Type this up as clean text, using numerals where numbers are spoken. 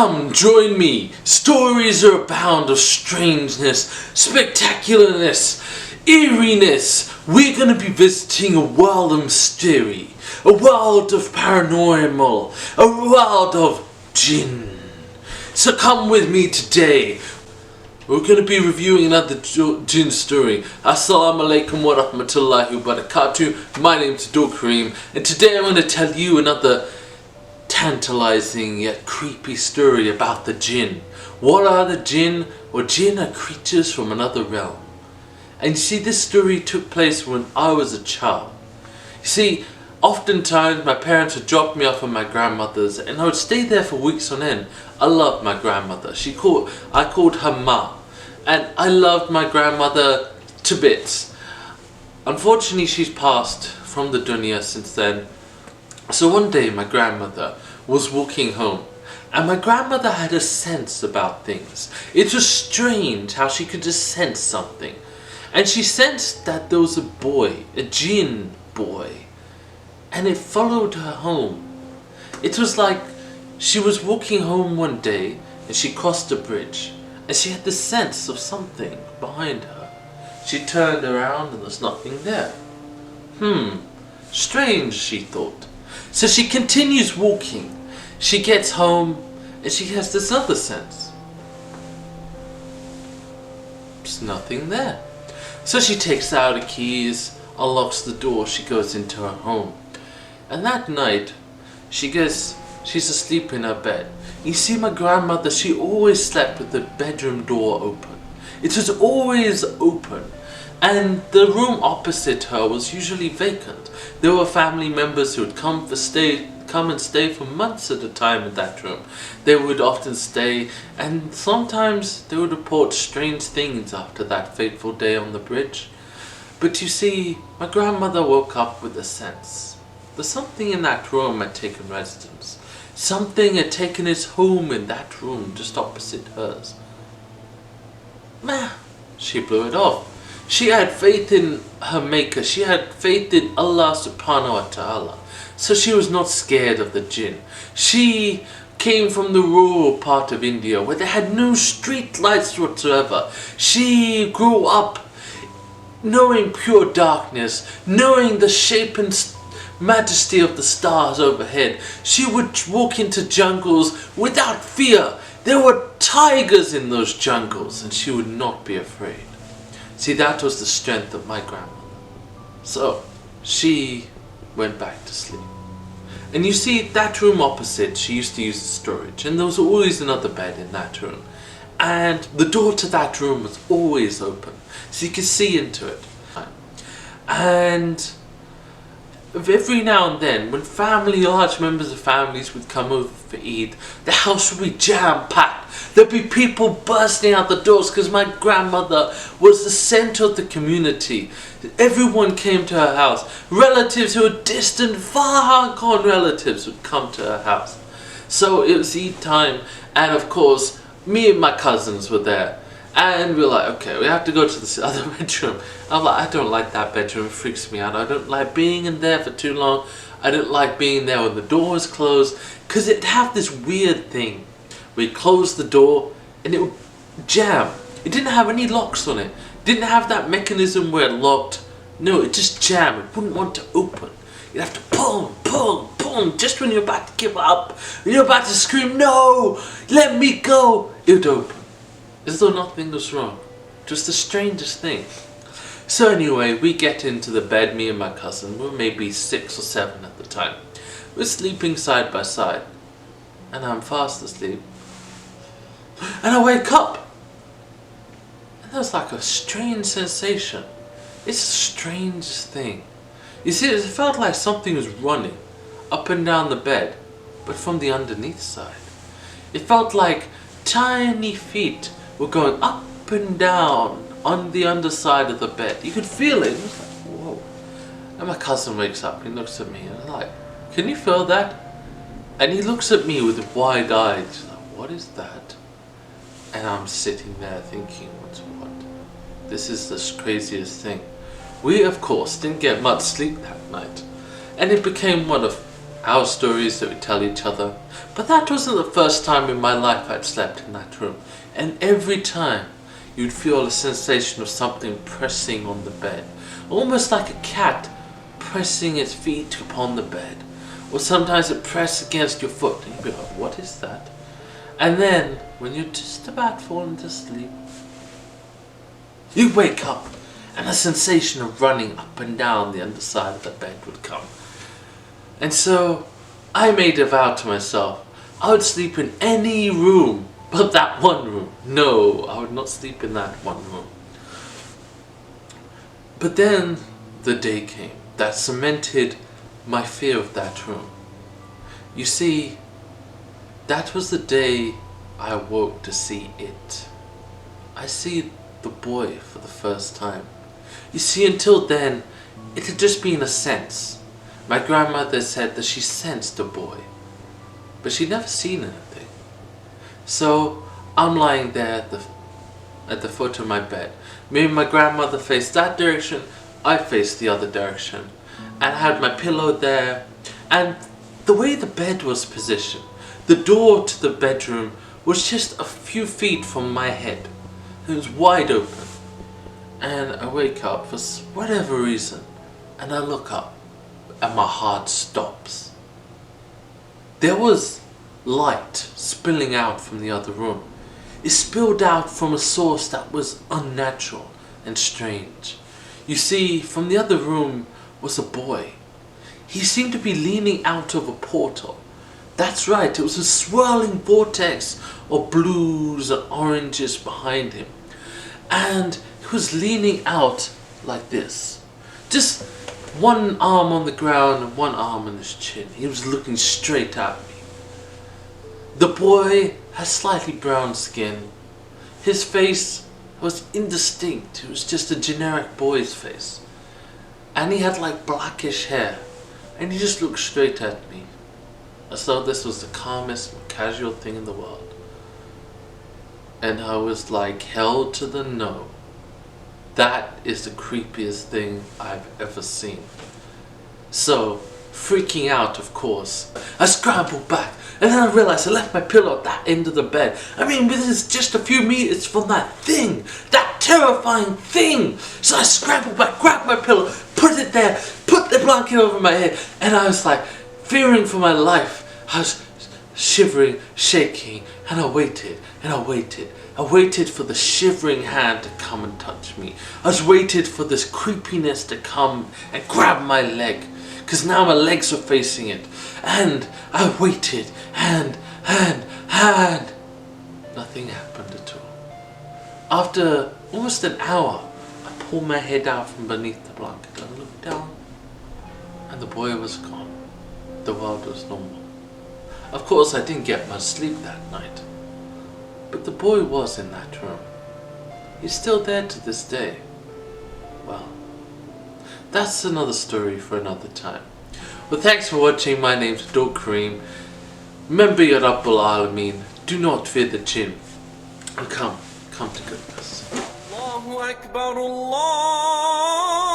Come, join me. Stories are abound of strangeness, spectacularness, eeriness. We're going to be visiting a world of mystery, a world of paranormal, a world of jinn. So come with me today. We're going to be reviewing another jinn story. Assalamu alaikum wa rahmatullahi wa barakatuh. My name's Abdul Kareem, and today I'm going to tell you another tantalizing yet creepy story about the jinn. What are the jinn? Well, jinn are creatures from another realm. And you see, this story took place when I was a child. You see, oftentimes my parents would drop me off at my grandmother's and I would stay there for weeks on end. I loved my grandmother. I called her Ma. And I loved my grandmother to bits. Unfortunately, she's passed from the dunya since then. So one day my grandmother was walking home, and my grandmother had a sense about things. It was strange how she could just sense something. And she sensed that there was a boy, a jinn boy, and it followed her home. It was like she was walking home one day and she crossed a bridge and she had the sense of something behind her. She turned around and there's nothing there. Strange, she thought. So she continues walking. She gets home and she has this other sense. There's nothing there. So she takes out the keys, unlocks the door, she goes into her home. And that night, she's asleep in her bed. You see, my grandmother, she always slept with the bedroom door open. It was always open. And the room opposite her was usually vacant. There were family members who would come and stay for months at a time in that room. They would often stay, and sometimes they would report strange things after that fateful day on the bridge. But you see, my grandmother woke up with a sense that something in that room had taken residence. Something had taken its home in that room just opposite hers. She blew it off. She had faith in her maker. She had faith in Allah subhanahu wa ta'ala. So she was not scared of the jinn. She came from the rural part of India where they had no street lights whatsoever. She grew up knowing pure darkness, knowing the shape and majesty of the stars overhead. She would walk into jungles without fear. There were tigers in those jungles and she would not be afraid. See, that was the strength of my grandmother. So she went back to sleep. And you see, that room opposite, she used to use as storage, and there was always another bed in that room. And the door to that room was always open, so you could see into it. And every now and then, when large members of families would come over for Eid, the house would be jam-packed. There'd be people bursting out the doors because my grandmother was the center of the community. Everyone came to her house. Relatives who were distant, far gone relatives would come to her house. So it was Eid time, and of course, me and my cousins were there. And we were like, okay, we have to go to this other bedroom. I'm like, I don't like that bedroom, it freaks me out. I don't like being in there for too long. I don't like being there when the door is closed, because it'd have this weird thing. We'd close the door and it would jam. It didn't have any locks on it. It didn't have that mechanism where it locked. No, it just jammed. It wouldn't want to open. You'd have to pull, just when you're about to give up, when you're about to scream, no, let me go, it would open. As though nothing was wrong. Just the strangest thing. So anyway, we get into the bed, me and my cousin. We were maybe 6 or 7 at the time. We're sleeping side by side. And I'm fast asleep. And I wake up. And there's like a strange sensation. It's the strangest thing. You see, it felt like something was running up and down the bed, but from the underneath side. It felt like tiny feet were going up and down on the underside of the bed. You could feel it. It was like, whoa. And my cousin wakes up, he looks at me and I'm like, can you feel that? And he looks at me with wide eyes. He's like, what is that? And I'm sitting there thinking, what's what? This is the craziest thing. We, of course, didn't get much sleep that night. And it became one of our stories that we tell each other. But that wasn't the first time in my life I'd slept in that room. And every time you'd feel a sensation of something pressing on the bed, almost like a cat pressing its feet upon the bed. Or sometimes it pressed against your foot and you'd be like, what is that? And then, when you're just about falling to sleep, you wake up and a sensation of running up and down the underside of the bed would come. And so, I made a vow to myself, I would sleep in any room but that one room. No, I would not sleep in that one room. But then, the day came that cemented my fear of that room. You see, that was the day I awoke to see it. I see the boy for the first time. You see, until then, it had just been a sense. My grandmother said that she sensed a boy, but she'd never seen anything. So, I'm lying there at the foot of my bed. Me and my grandmother faced that direction, I faced the other direction. And I had my pillow there, and the way the bed was positioned, the door to the bedroom was just a few feet from my head. It was wide open. And I wake up for whatever reason, and I look up, and my heart stops. There was light spilling out from the other room. It spilled out from a source that was unnatural and strange. You see, from the other room was a boy. He seemed to be leaning out of a portal. That's right, it was a swirling vortex of blues and oranges behind him. And he was leaning out like this. Just one arm on the ground and one arm on his chin. He was looking straight at me. The boy had slightly brown skin. His face was indistinct. It was just a generic boy's face. And he had like blackish hair. And he just looked straight at me, as though this was the calmest, casual thing in the world. And I was like, hell to the no. That is the creepiest thing I've ever seen. So, freaking out, of course, I scrambled back, and then I realized I left my pillow at that end of the bed. I mean, this is just a few meters from that thing, that terrifying thing. So I scrambled back, grabbed my pillow, put it there, put the blanket over my head, and I was like, fearing for my life. I was shivering, shaking, and I waited, and I waited. I waited for the shivering hand to come and touch me. I was waited for this creepiness to come and grab my leg, because now my legs were facing it. And I waited, and nothing happened at all. After almost an hour, I pulled my head out from beneath the blanket and looked down, and the boy was gone. The world was normal. Of course, I didn't get much sleep that night. But the boy was in that room. He's still there to this day. Well, that's another story for another time. Well, thanks for watching. My name's Abdul Kareem. Remember your Rabbul Alameen. Do not fear the jinn. And come to goodness. Allahu Akbar, Allah.